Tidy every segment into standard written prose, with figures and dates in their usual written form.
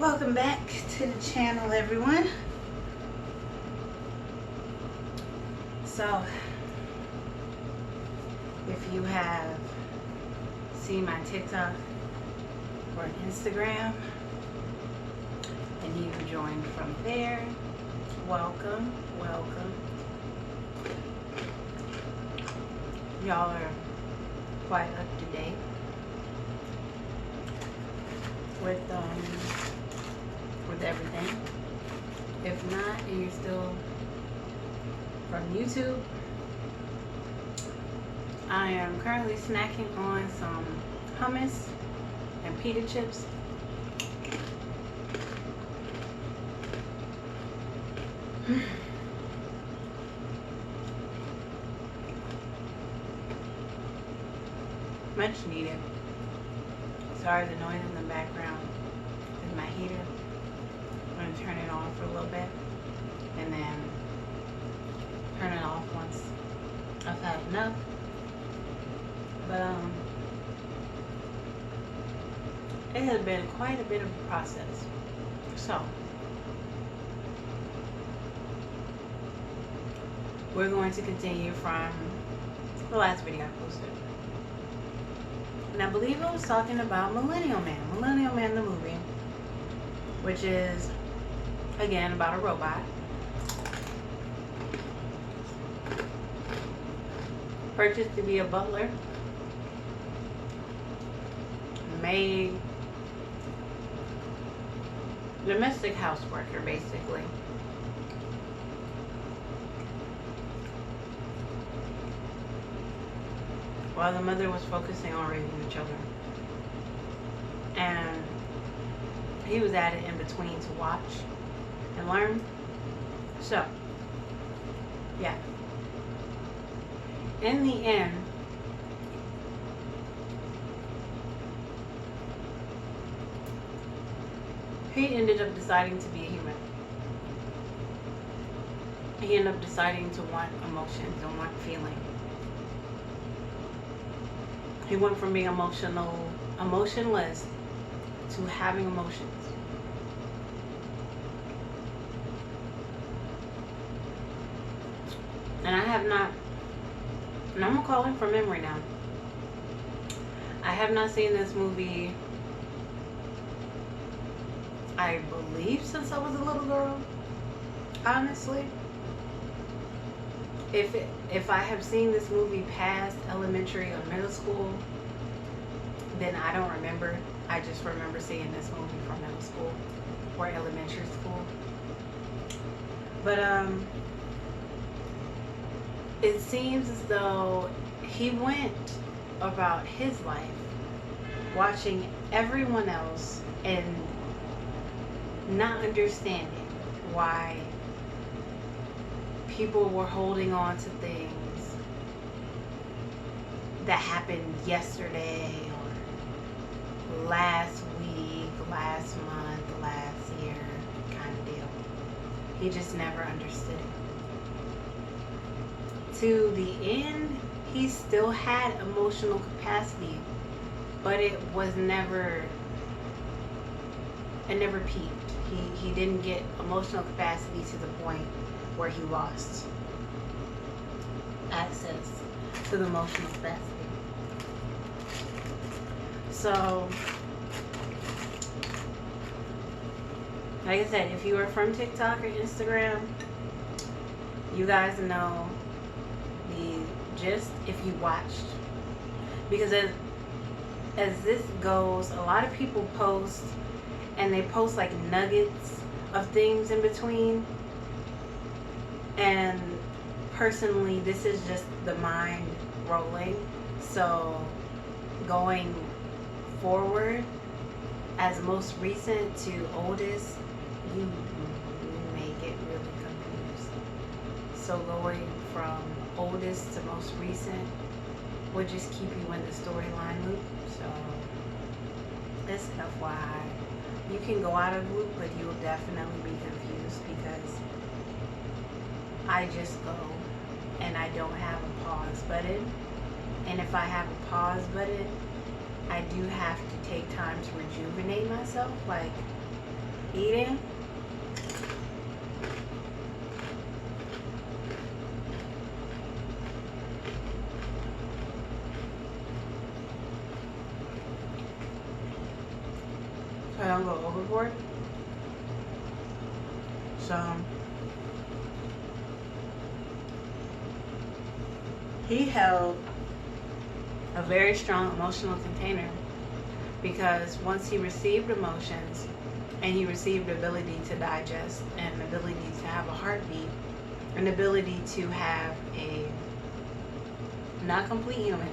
Welcome back to the channel, everyone. So, if you have seen my TikTok or Instagram and you joined from there, welcome. Y'all are quite up to date with everything. If not, and you're still from YouTube, I am currently snacking on some hummus and pita chips. Much needed. Sorry, the noise in the background is my heater. I'm going to turn it on for a little bit and then turn it off once I've had enough. But it has been quite a bit of a process. So we're going to continue from the last video I posted. And I believe I was talking about Millennial Man the movie, which is again about a robot purchased to be a butler, maid, domestic house worker, basically. While the mother was focusing on raising the children. And he was added in between to watch and learn. So, yeah. In the end, he ended up deciding to be a human. He ended up deciding to want emotions and want feeling. He went from being emotionless to having emotions. And I have not, and I'm gonna call him from memory now. I have not seen this movie, I believe, since I was a little girl, honestly. If I have seen this movie past elementary or middle school, then I don't remember. I just remember seeing this movie from middle school or elementary school. But it seems as though he went about his life watching everyone else and not understanding why people were holding on to things that happened yesterday or last week, last month, last year kind of deal. He just never understood it. To the end, he still had emotional capacity, but it never peaked. He didn't get emotional capacity to the point where he lost access to the emotional capacity. So, like I said, if you are from TikTok or Instagram, you guys know the gist if you watched. Because as this goes, a lot of people post, and they post like nuggets of things in between. And personally, this is just the mind rolling. So going forward, as most recent to oldest, you may get really confused. So going from oldest to most recent will just keep you in the storyline loop. So this FYI, you can go out of loop, but you will definitely be confused because I just go and I don't have a pause button. And if I have a pause button, I do have to take time to rejuvenate myself. Like, eating. So I don't go overboard. So he held a very strong emotional container, because once he received emotions and he received the ability to digest and the ability to have a heartbeat, an ability to have a not complete human,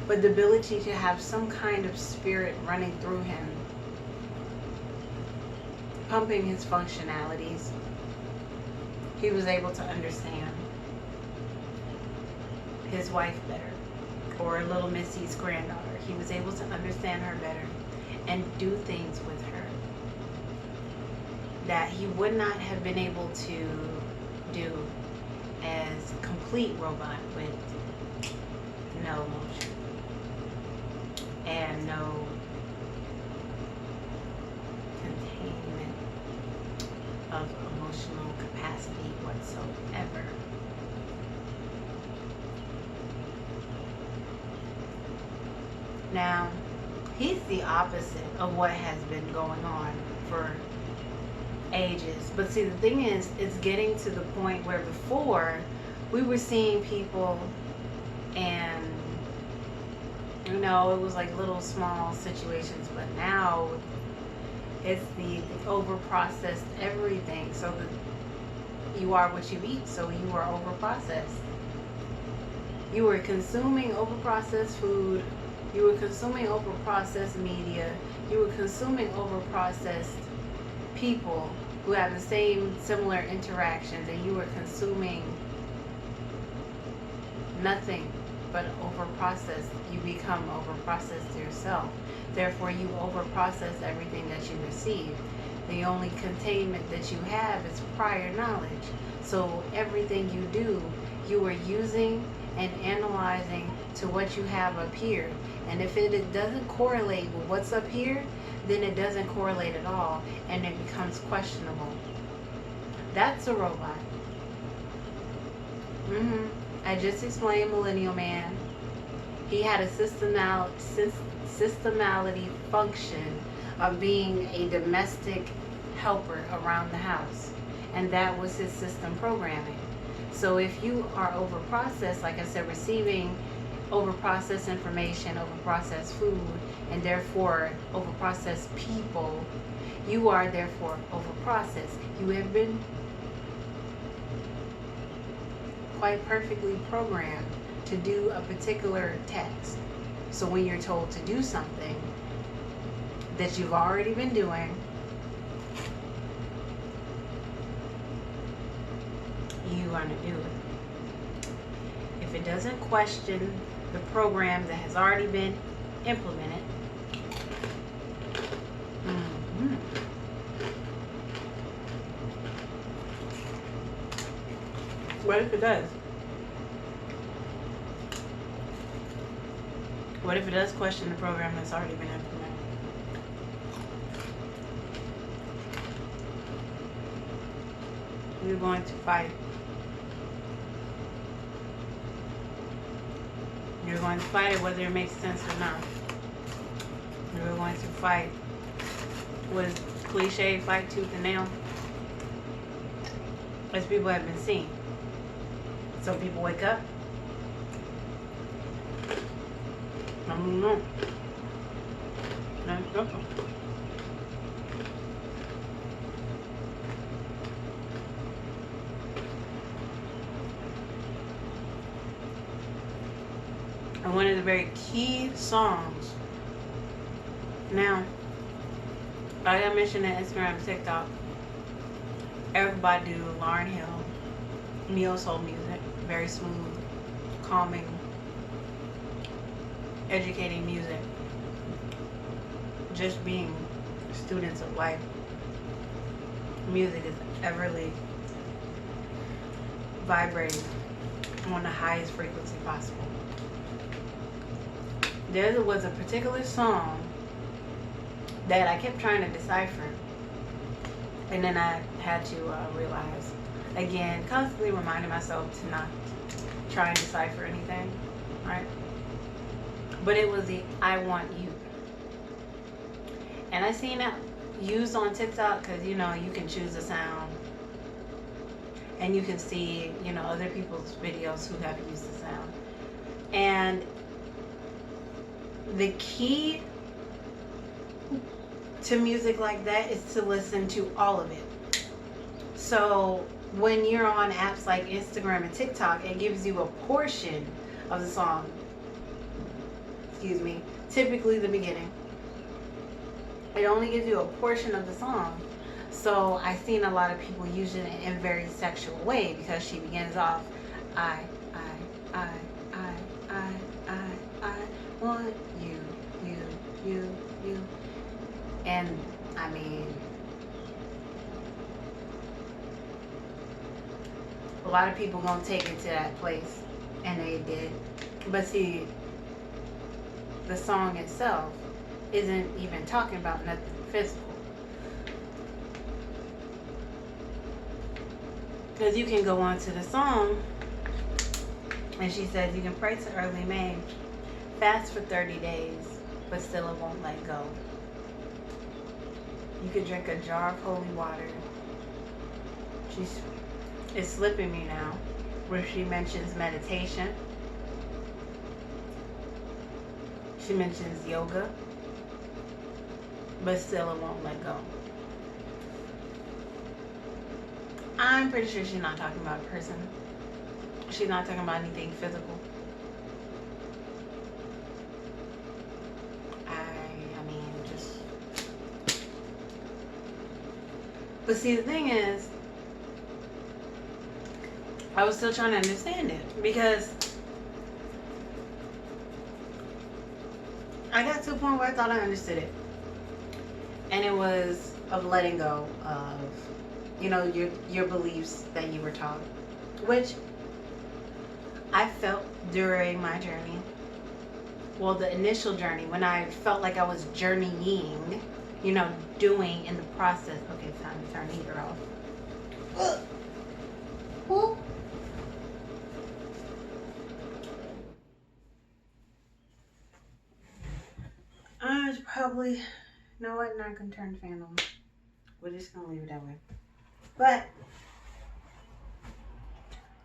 but the ability to have some kind of spirit running through him, pumping his functionalities, he was able to understand his wife better, or little Missy's granddaughter. He was able to understand her better and do things with her that he would not have been able to do as complete robot with no emotion and no containment of emotional capacity whatsoever. Now, he's the opposite of what has been going on for ages. But see, the thing is, it's getting to the point where before we were seeing people and, you know, it was like little small situations, but now it's the over processed everything. So that you are what you eat, so you are over processed. You were consuming over processed food. You were consuming over processed media. You were consuming over processed people who have the same similar interactions, and you were consuming nothing but over processed. You become over processed yourself. Therefore, you over process everything that you receive. The only containment that you have is prior knowledge. So everything you do, you are using and analyzing to what you have up here. And if it doesn't correlate with what's up here, then it doesn't correlate at all, and it becomes questionable. That's a robot. I just explained Millennial Man. He had a systemality function of being a domestic helper around the house, and that was his system programming. So if you are over processed, like I said, receiving over processed information, over processed food, and therefore over processed people, you are therefore over processed. You have been quite perfectly programmed to do a particular task. So when you're told to do something that you've already been doing, you're going to do it. If it doesn't question the program that has already been implemented, what if it does? What if it does question the program that's already been implemented? You're going to fight. You're going to fight it whether it makes sense or not. You're going to fight with cliche, fight tooth and nail, as people have been seeing. Some people wake up. I don't know. And one of the very key songs. Now, like I mentioned in Instagram and TikTok, everybody do Lauryn Hill, neo soul music, very smooth, calming, educating music, just being students of life. Music is everly vibrating on the highest frequency possible. There was a particular song that I kept trying to decipher, And then I had to realize, again, constantly reminding myself to not try and decipher anything, right? But it was the I want you. And I seen it used on TikTok because, you know, you can choose a sound and you can see, you know, other people's videos who have used the sound. And the key to music like that is to listen to all of it. So when you're on apps like Instagram and TikTok, it gives you a portion of the song. Excuse me. Typically the beginning. It only gives you a portion of the song. So I've seen a lot of people using it in a very sexual way because she begins off, I, I, I, I, I, I want you, you. And I mean, a lot of people gonna take it to that place, and they did. But see, the song itself isn't even talking about nothing physical. Because you can go on to the song, and she says you can pray to early May, fast for 30 days, but still it won't let go. You could drink a jar of holy water. It's slipping me now, where she mentions meditation. She mentions yoga, but still it won't let go. I'm pretty sure she's not talking about a person. She's not talking about anything physical. I mean, just... But see, the thing is, I was still trying to understand it because I got to a point where I thought I understood it. And it was of letting go of, you know, your beliefs that you were taught, which I felt during my journey. Well, the initial journey, when I felt like I was journeying, you know, doing in the process. Okay, it's time to turn the heater off. Woo. I was probably, you know what, not gonna turn the fan on. We're just gonna leave it that way. But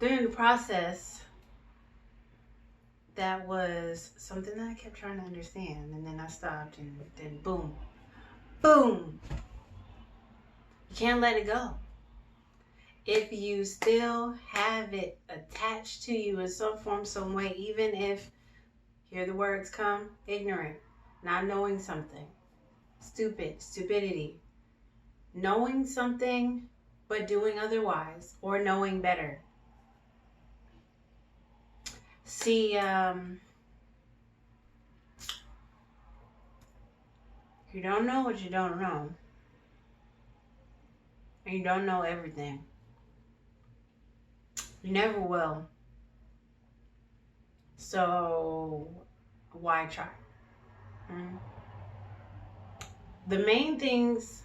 during the process, that was something that I kept trying to understand, and then I stopped, and then boom, boom. You can't let it go. If you still have it attached to you in some form, some way, even if, here the words come, ignorant, not knowing something, stupidity, knowing something but doing otherwise, or knowing better. See, you don't know what you don't know, and you don't know everything. You never will. So why try? The main things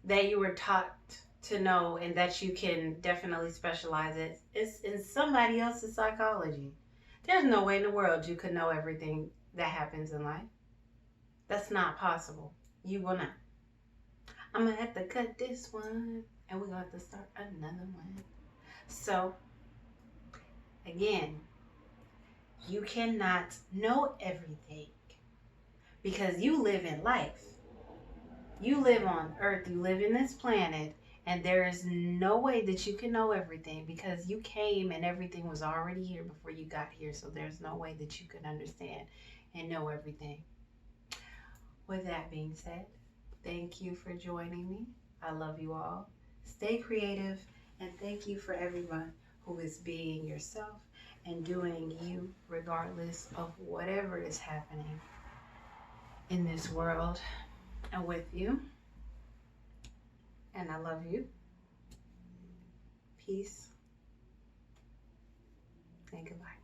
that you were taught to know and that you can definitely specialize in is in somebody else's psychology. There's no way in the world you could know everything that happens in life. That's not possible. You will not. I'm gonna have to cut this one, and we're gonna have to start another one. So again, you cannot know everything because you live in life. You live on Earth, you live in this planet, and there is no way that you can know everything because you came and everything was already here before you got here. So there's no way that you can understand and know everything. With that being said, thank you for joining me. I love you all. Stay creative, and thank you for everyone who is being yourself and doing you regardless of whatever is happening in this world and with you. And I love you. Peace and goodbye.